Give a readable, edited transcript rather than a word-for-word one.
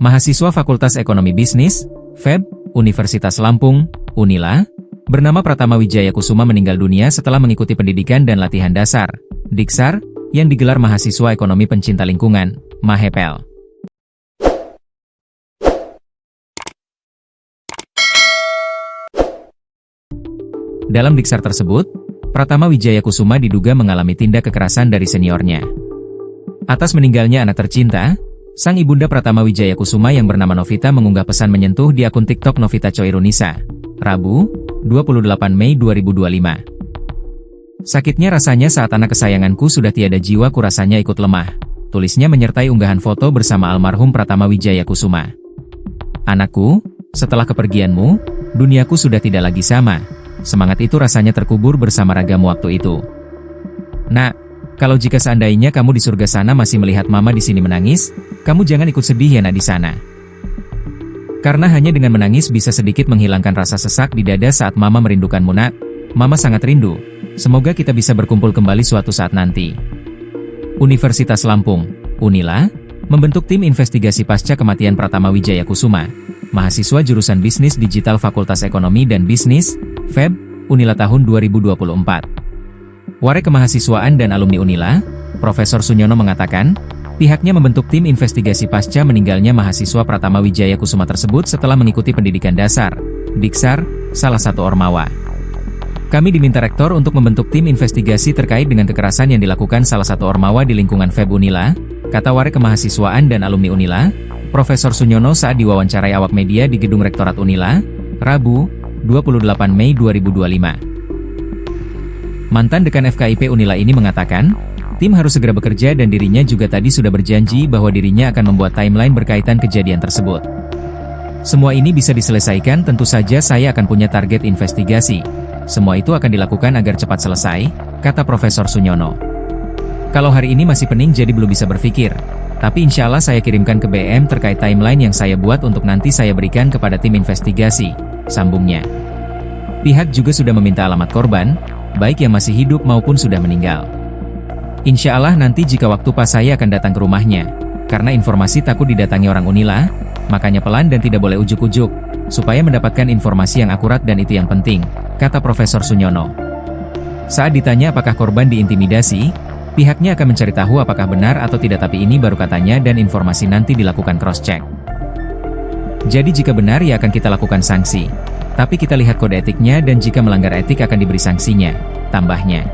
Mahasiswa Fakultas Ekonomi Bisnis, FEB, Universitas Lampung, Unila, bernama Pratama Wijaya Kusuma meninggal dunia setelah mengikuti pendidikan dan latihan dasar, Diksar, yang digelar Mahasiswa Ekonomi Pencinta Lingkungan, Mahepel. Dalam Diksar tersebut, Pratama Wijaya Kusuma diduga mengalami tindak kekerasan dari seniornya. Atas meninggalnya anak tercinta, sang ibunda Pratama Wijaya Kusuma yang bernama Novita mengunggah pesan menyentuh di akun TikTok Novita Choirunisa, Rabu, 28 Mei 2025. Sakitnya rasanya saat anak kesayanganku sudah tiada jiwa, kurasanya ikut lemah, tulisnya menyertai unggahan foto bersama almarhum Pratama Wijaya Kusuma. Anakku, setelah kepergianmu, duniaku sudah tidak lagi sama. Semangat itu rasanya terkubur bersama ragamu waktu itu. Nak, kalau jika seandainya kamu di surga sana masih melihat mama di sini menangis, kamu jangan ikut sedih ya nak di sana. Karena hanya dengan menangis bisa sedikit menghilangkan rasa sesak di dada saat mama merindukanmu nak. Mama sangat rindu. Semoga kita bisa berkumpul kembali suatu saat nanti. Universitas Lampung, Unila, membentuk tim investigasi pasca kematian Pratama Wijaya Kusuma, mahasiswa jurusan Bisnis Digital Fakultas Ekonomi dan Bisnis, FEB, Unila tahun 2024. Warik Kemahasiswaan dan Alumni Unila, Profesor Sunyono mengatakan, pihaknya membentuk tim investigasi pasca meninggalnya mahasiswa Pratama Wijaya Kusuma tersebut setelah mengikuti pendidikan dasar, Diksar, salah satu ormawa. Kami diminta rektor untuk membentuk tim investigasi terkait dengan kekerasan yang dilakukan salah satu ormawa di lingkungan FEB Unila, kata Warik Kemahasiswaan dan Alumni Unila, Profesor Sunyono saat diwawancarai awak media di Gedung Rektorat Unila, Rabu, 28 Mei 2025. Mantan Dekan FKIP Unila ini mengatakan, tim harus segera bekerja dan dirinya juga tadi sudah berjanji bahwa dirinya akan membuat timeline berkaitan kejadian tersebut. Semua ini bisa diselesaikan, tentu saja saya akan punya target investigasi. Semua itu akan dilakukan agar cepat selesai, kata Profesor Sunyono. Kalau hari ini masih pening jadi belum bisa berpikir, tapi insya Allah saya kirimkan ke BM terkait timeline yang saya buat untuk nanti saya berikan kepada tim investigasi, sambungnya. Pihak juga sudah meminta alamat korban, baik yang masih hidup maupun sudah meninggal. Insya Allah nanti jika waktu pas saya akan datang ke rumahnya. Karena informasi takut didatangi orang Unila, makanya pelan dan tidak boleh ujuk-ujuk, supaya mendapatkan informasi yang akurat dan itu yang penting, kata Profesor Sunyono. Saat ditanya apakah korban diintimidasi, pihaknya akan mencari tahu apakah benar atau tidak, tapi ini baru katanya dan informasi nanti dilakukan cross-check. Jadi jika benar ya akan kita lakukan sanksi. Tapi kita lihat kode etiknya dan jika melanggar etik akan diberi sanksinya, tambahnya.